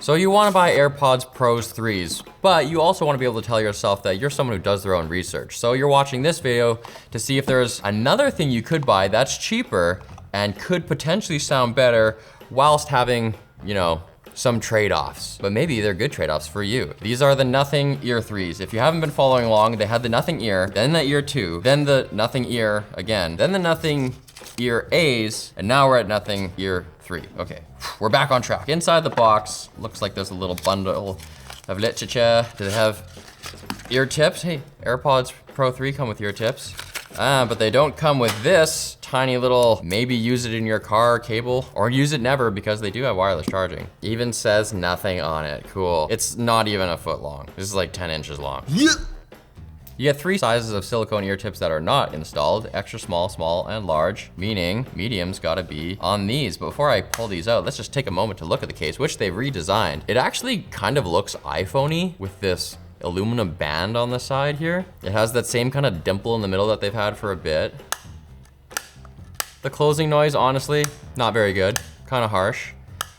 So you wanna buy AirPods Pros 3s, but you also wanna be able to tell yourself that you're someone who does their own research. So you're watching this video to see if there's another thing you could buy that's cheaper and could potentially sound better whilst having, you know, some trade-offs, but maybe they're good trade-offs for you. These are the Nothing Ear 3s. If you haven't been following along, they had the Nothing Ear, then the Ear 2, then the Nothing Ear again, then the Nothing Ear A's, and now we're at Nothing Ear 3. Okay, we're back on track. Inside the box, looks like there's a little bundle of literature. Do they have ear tips? Hey, AirPods Pro 3 come with ear tips. But they don't come with this tiny little, maybe use it in your car cable, or use it never because they do have wireless charging. Even says nothing on it, cool. It's not even a foot long. This is like 10 inches long. Yeah. You get 3 sizes of silicone ear tips that are not installed, extra small, small, and large, meaning medium's gotta be on these. But before I pull these out, let's just take a moment to look at the case, which they've redesigned. It actually kind of looks iPhone-y with this aluminum band on the side here. It has that same kind of dimple in the middle that they've had for a bit. The closing noise, honestly, not very good, kind of harsh.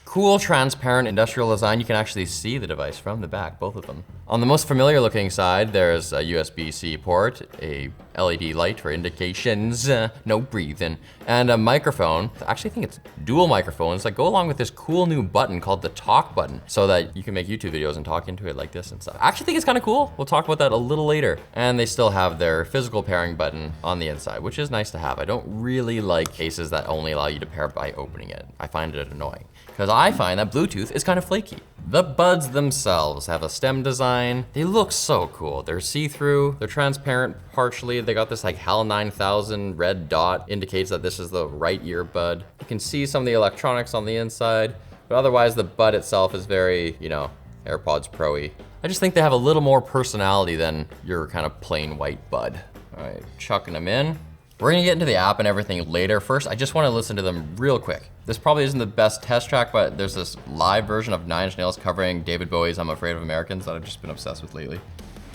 Cool, transparent industrial design. You can actually see the device from the back, both of them. On the most familiar looking side, there's a USB-C port, a LED light for indications, no breathing, and a microphone. I actually think it's dual microphones that go along with this cool new button called the talk button, so that you can make YouTube videos and talk into it like this and stuff. I actually think it's kind of cool. We'll talk about that a little later. And they still have their physical pairing button on the inside, which is nice to have. I don't really like cases that only allow you to pair by opening it. I find it annoying, because I find that Bluetooth is kind of flaky. The buds themselves have a stem design. They look so cool. They're see-through, they're transparent partially. They got this like HAL 9000 red dot, indicates that this is the right earbud. You can see some of the electronics on the inside, but otherwise the bud itself is very, you know, AirPods Pro-y. I just think they have a little more personality than your kind of plain white bud. All right, chucking them in. We're gonna get into the app and everything later. First, I just wanna listen to them real quick. This probably isn't the best test track, but there's this live version of 9 Inch Nails covering David Bowie's I'm Afraid of Americans that I've just been obsessed with lately.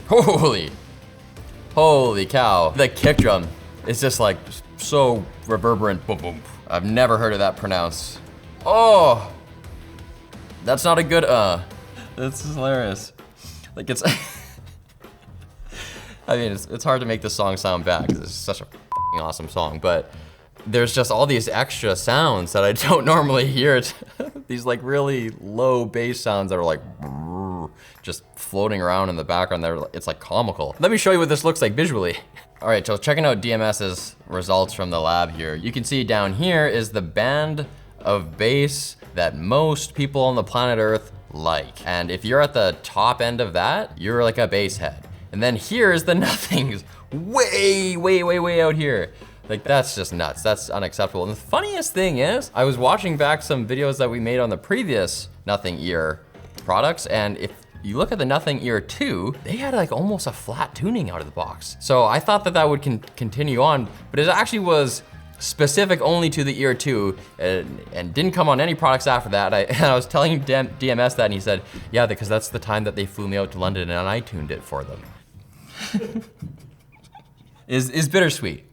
Holy cow. The kick drum is just like so reverberant, boom, boom. I've never heard of that pronounced. Oh, that's not a good That's hilarious. Like it's, I mean, it's hard to make this song sound bad because it's such a awesome song, but there's just all these extra sounds that I don't normally hear. These like really low bass sounds that are like just floating around in the background. It's like comical. Let me show you what this looks like visually. All right, so checking out DMS's results from the lab here. You can see down here is the band of bass that most people on the planet Earth like. And if you're at the top end of that, you're like a bass head. And then here's the nothings way out here. Like that's just nuts, that's unacceptable. And the funniest thing is, I was watching back some videos that we made on the previous Nothing Ear products, and if you look at the Nothing Ear 2, they had like almost a flat tuning out of the box. So I thought that would continue on, but it actually was specific only to the Ear 2 and didn't come on any products after that. I was telling DMS that and he said, yeah, because that's the time that they flew me out to London and I tuned it for them. is bittersweet.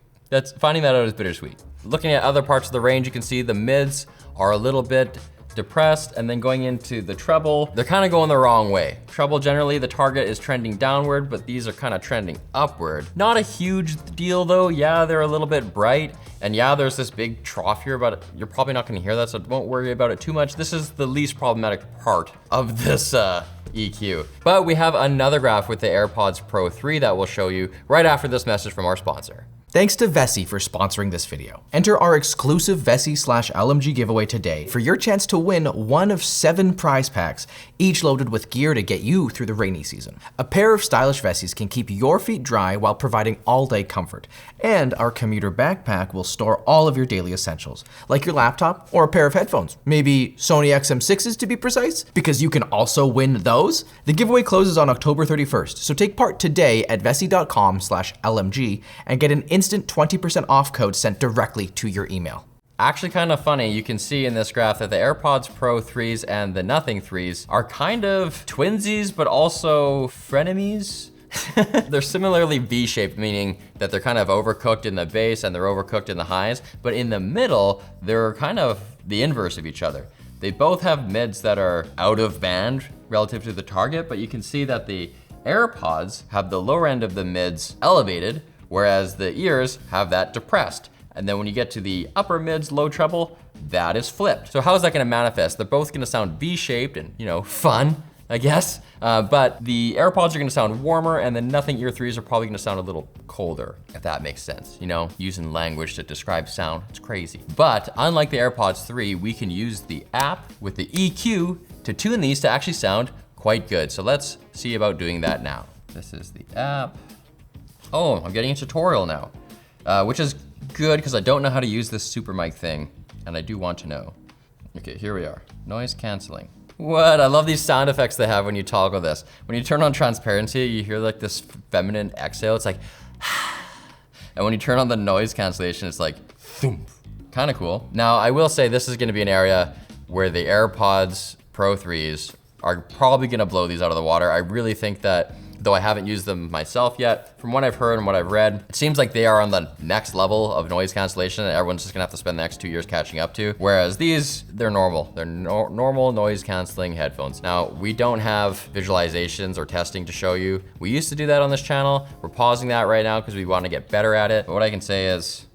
Finding that out is bittersweet. Looking at other parts of the range, you can see the mids are a little bit depressed, and then going into the treble, they're kind of going the wrong way. Treble, generally, the target is trending downward, but these are kind of trending upward. Not a huge deal though. Yeah, they're a little bit bright, and yeah, there's this big trough here, but you're probably not gonna hear that, so don't worry about it too much. This is the least problematic part of this EQ. But we have another graph with the AirPods Pro 3 that we'll show you right after this message from our sponsor. Thanks to Vessi for sponsoring this video. Enter our exclusive Vessi/LMG giveaway today for your chance to win one of 7 prize packs, each loaded with gear to get you through the rainy season. A pair of stylish Vessis can keep your feet dry while providing all-day comfort. And our commuter backpack will store all of your daily essentials, like your laptop or a pair of headphones, maybe Sony XM6s to be precise, because you can also win those. The giveaway closes on October 31st, so take part today at vessi.com/LMG and get an instant 20% off code sent directly to your email. Actually kind of funny, you can see in this graph that the AirPods Pro 3s and the Nothing 3s are kind of twinsies, but also frenemies. They're similarly V-shaped, meaning that they're kind of overcooked in the base and they're overcooked in the highs, but in the middle, they're kind of the inverse of each other. They both have mids that are out of band relative to the target, but you can see that the AirPods have the lower end of the mids elevated, whereas the ears have that depressed. And then when you get to the upper mids, low treble, that is flipped. So how is that gonna manifest? They're both gonna sound V-shaped and, you know, fun, I guess. But the AirPods are gonna sound warmer, and the Nothing Ear 3s are probably gonna sound a little colder, if that makes sense. You know, using language to describe sound, it's crazy. But unlike the AirPods 3, we can use the app with the EQ to tune these to actually sound quite good. So let's see about doing that now. This is the app. Oh, I'm getting a tutorial now, which is good because I don't know how to use this super mic thing, and I do want to know. Okay, here we are, noise canceling. What, I love these sound effects they have when you toggle this. When you turn on transparency, you hear like this feminine exhale, it's like, and when you turn on the noise cancellation, it's like, thump. Kind of cool. Now, I will say this is gonna be an area where the AirPods Pro 3s are probably gonna blow these out of the water. I really think that, though I haven't used them myself yet, from what I've heard and what I've read, it seems like they are on the next level of noise cancellation and everyone's just gonna have to spend the next 2 years catching up to. Whereas these, they're normal. They're normal noise canceling headphones. Now, we don't have visualizations or testing to show you. We used to do that on this channel. We're pausing that right now because we wanna get better at it. But what I can say is,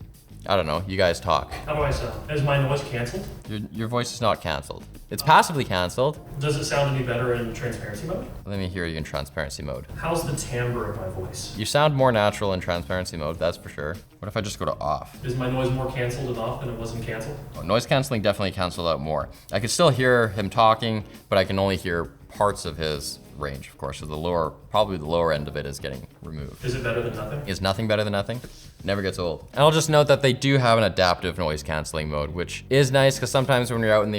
I don't know, you guys talk. How do I sound? Is my noise canceled? Your voice is not canceled. It's passively canceled. Does it sound any better in transparency mode? Let me hear you in transparency mode. How's the timbre of my voice? You sound more natural in transparency mode, that's for sure. What if I just go to off? Is my noise more canceled and off than it wasn't canceled? Oh, noise canceling definitely canceled out more. I can still hear him talking, but I can only hear parts of his range, of course. So the lower, probably the lower end of it is getting removed. Is it better than nothing? Is nothing better than nothing? Never gets old. And I'll just note that they do have an adaptive noise canceling mode, which is nice because sometimes when you're out in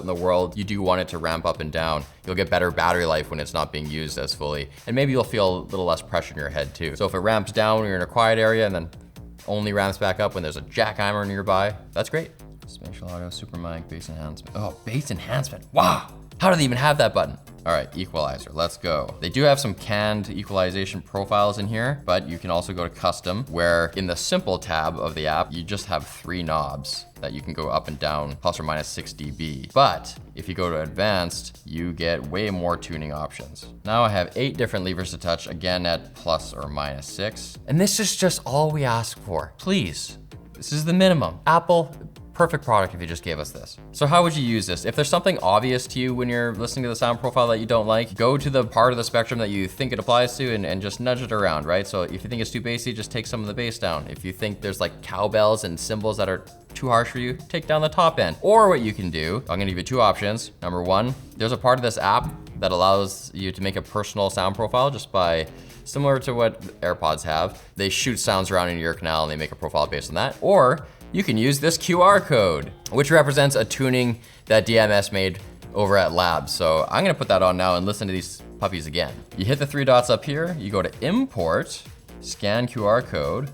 the world, you do want it to ramp up and down. You'll get better battery life when it's not being used as fully. And maybe you'll feel a little less pressure in your head too. So if it ramps down when you're in a quiet area and then only ramps back up when there's a jackhammer nearby, that's great. Spatial audio, super mic, bass enhancement. Oh, bass enhancement, wow. How do they even have that button? All right, equalizer, let's go. They do have some canned equalization profiles in here, but you can also go to custom, where in the simple tab of the app, you just have 3 knobs that you can go up and down, plus or minus 6 dB. But if you go to advanced, you get way more tuning options. Now I have 8 different levers to touch, again at plus or minus 6. And this is just all we ask for. Please, this is the minimum. Apple, perfect product if you just gave us this. So how would you use this? If there's something obvious to you when you're listening to the sound profile that you don't like, go to the part of the spectrum that you think it applies to and just nudge it around, right? So if you think it's too bassy, just take some of the bass down. If you think there's like cowbells and cymbals that are too harsh for you, take down the top end. Or what you can do, I'm gonna give you 2 options. Number 1, there's a part of this app that allows you to make a personal sound profile just by, similar to what AirPods have. They shoot sounds around in your ear canal and they make a profile based on that. Or you can use this QR code, which represents a tuning that DMS made over at Labs. So I'm gonna put that on now and listen to these puppies again. You hit the 3 dots up here, you go to import, scan QR code,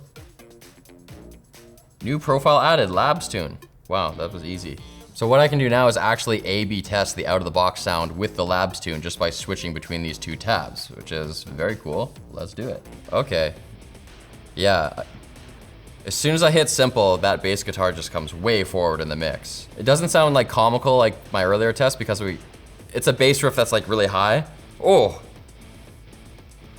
new profile added, Labs tune. Wow, that was easy. So what I can do now is actually A/B test the out of the box sound with the Labs tune just by switching between these 2 tabs, which is very cool. Let's do it. Okay, yeah. As soon as I hit simple, that bass guitar just comes way forward in the mix. It doesn't sound like comical like my earlier test because it's a bass riff that's like really high. Oh,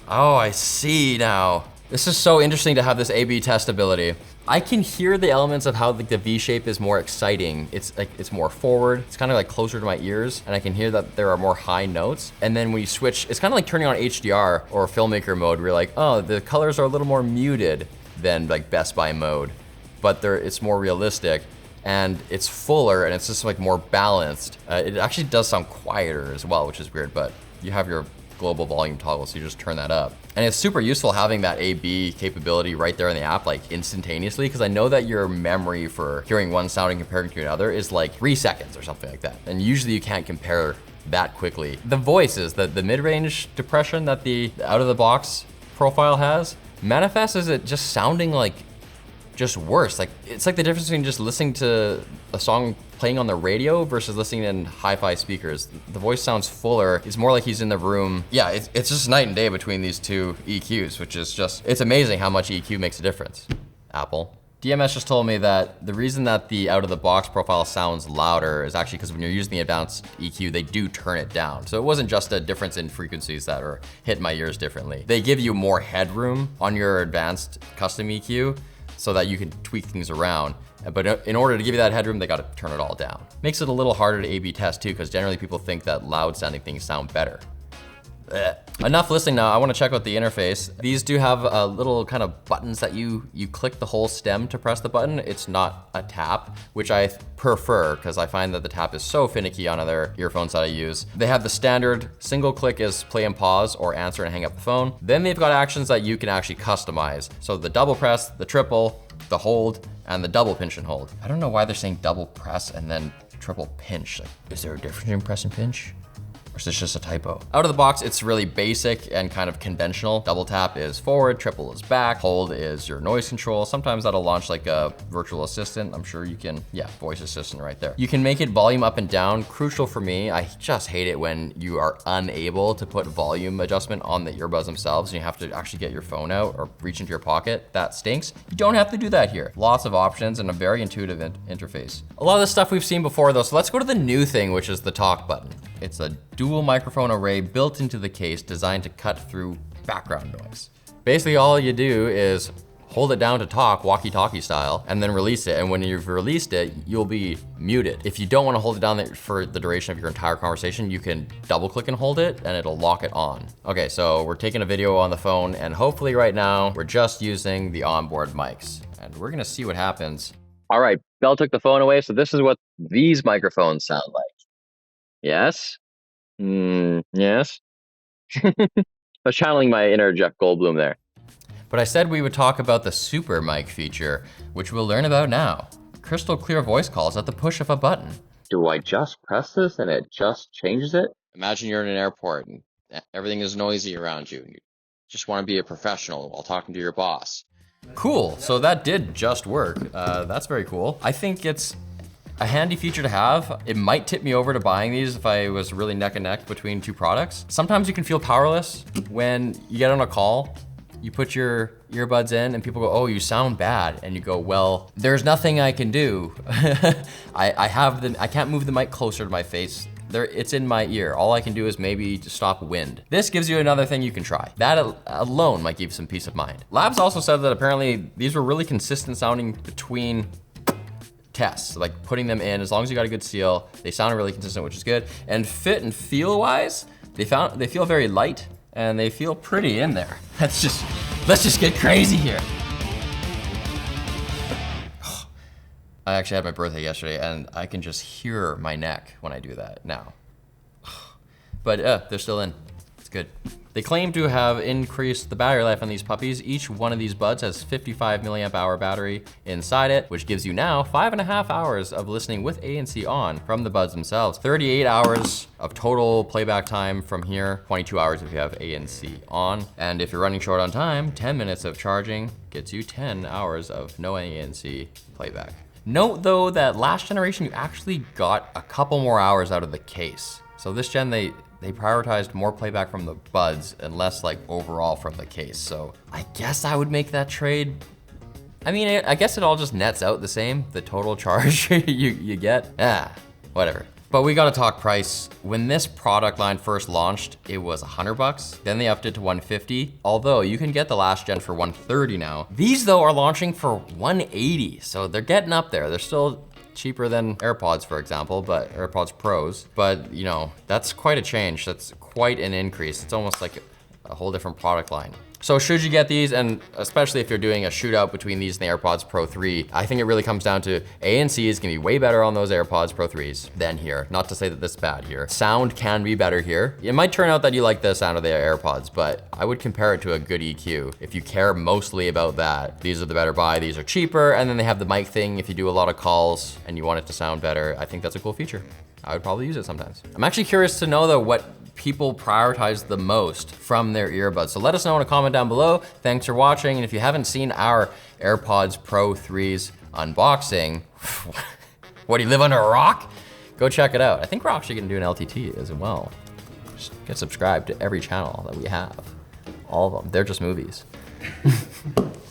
I see now. This is so interesting to have this A/B test ability. I can hear the elements of how like the V shape is more exciting. It's like, it's more forward. It's kind of like closer to my ears and I can hear that there are more high notes. And then when you switch, it's kind of like turning on HDR or filmmaker mode where you're like, oh, the colors are a little more muted than like Best Buy mode, but it's more realistic and it's fuller and it's just like more balanced. It actually does sound quieter as well, which is weird, but you have your global volume toggle, so you just turn that up. And it's super useful having that A/B capability right there in the app, like instantaneously, because I know that your memory for hearing one sound and comparing to another is like 3 seconds or something like that. And usually you can't compare that quickly. The voices, the mid-range depression that the out-of-the-box profile has, manifests as it just sounding like just worse. Like it's like the difference between just listening to a song playing on the radio versus listening in hi-fi speakers. The voice sounds fuller. It's more like he's in the room. Yeah, it's just night and day between these 2 EQs, which is just, it's amazing how much EQ makes a difference. Apple. DMS just told me that the reason that the out-of-the-box profile sounds louder is actually because when you're using the advanced EQ, they do turn it down. So it wasn't just a difference in frequencies that are hitting my ears differently. They give you more headroom on your advanced custom EQ so that you can tweak things around. But in order to give you that headroom, they gotta turn it all down. Makes it a little harder to A/B test too, because generally people think that loud sounding things sound better. Blech. Enough listening now, I wanna check out the interface. These do have little kind of buttons that you click the whole stem to press the button. It's not a tap, which I prefer, because I find that the tap is so finicky on other earphones that I use. They have the standard single click is play and pause or answer and hang up the phone. Then they've got actions that you can actually customize. So the double press, the triple, the hold, and the double pinch and hold. I don't know why they're saying double press and then triple pinch. Like, is there a difference between press and pinch? Or is this just a typo? Out of the box, it's really basic and kind of conventional. Double tap is forward, triple is back, hold is your noise control. Sometimes that'll launch like a virtual assistant. I'm sure you can, yeah, voice assistant right there. You can make it volume up and down. Crucial for me, I just hate it when you are unable to put volume adjustment on the earbuds themselves and you have to actually get your phone out or reach into your pocket. That stinks. You don't have to do that here. Lots of options and a very intuitive interface. A lot of this stuff we've seen before though, so let's go to the new thing, which is the talk button. It's a dual microphone array built into the case designed to cut through background noise. Basically, all you do is hold it down to talk walkie-talkie style and then release it. And when you've released it, you'll be muted. If you don't want to hold it down for the duration of your entire conversation, you can double click and hold it and it'll lock it on. Okay, so we're taking a video on the phone and hopefully right now we're just using the onboard mics and we're gonna see what happens. All right, Bell took the phone away. So this is what these microphones sound like. Yes? Yes? I was channeling my inner Jeff Goldblum there. But I said we would talk about the super mic feature, which we'll learn about now. Crystal clear voice calls at the push of a button. Do I just press this and it just changes it? Imagine you're in an airport and everything is noisy around you and you just want to be a professional while talking to your boss. Cool, so that did just work. That's very cool. I think it's a handy feature to have. It might tip me over to buying these if I was really neck and neck between two products. Sometimes you can feel powerless when you get on a call, you put your earbuds in and people go, oh, you sound bad. And you go, well, there's nothing I can do. I can't move the mic closer to my face. It's in my ear. All I can do is maybe to stop wind. This gives you another thing you can try. That alone might give you some peace of mind. Labs also said that apparently these were really consistent sounding between tests, like putting them in, as long as you got a good seal, they sound really consistent, which is good. And fit and feel wise, they feel very light and they feel pretty in there. Let's just get crazy here. I actually had my birthday yesterday and I can just hear my neck when I do that now. But they're still in, it's good. They claim to have increased the battery life on these puppies. Each one of these buds has 55 milliamp hour battery inside it, which gives you now 5.5 hours of listening with ANC on from the buds themselves. 38 hours of total playback time from here, 22 hours if you have ANC on. And if you're running short on time, 10 minutes of charging gets you 10 hours of no ANC playback. Note though that last generation, you actually got a couple more hours out of the case. So this gen, they prioritized more playback from the buds and less like overall from the case. So I guess I would make that trade. I mean, I guess it all just nets out the same, the total charge you get. Whatever. But we gotta talk price. When this product line first launched, it was $100. Then they upped it to $150. Although you can get the last gen for $130 now. These though are launching for $180. So they're getting up there. They're still cheaper than AirPods, for example, but AirPods Pros. But you know, that's quite a change. That's quite an increase. It's almost like a whole different product line. So should you get these, and especially if you're doing a shootout between these and the AirPods Pro 3, I think it really comes down to ANC is gonna be way better on those AirPods Pro 3s than here. Not to say that this is bad here. Sound can be better here. It might turn out that you like the sound of the AirPods, but I would compare it to a good EQ. If you care mostly about that, these are the better buy, these are cheaper, and then they have the mic thing if you do a lot of calls and you want it to sound better. I think that's a cool feature. I would probably use it sometimes. I'm actually curious to know though what people prioritize the most from their earbuds. So let us know in a comment down below. Thanks for watching. And if you haven't seen our AirPods Pro 3s unboxing, what, do you live under a rock? Go check it out. I think we're actually gonna do an LTT as well. Just get subscribed to every channel that we have. All of them, they're just movies.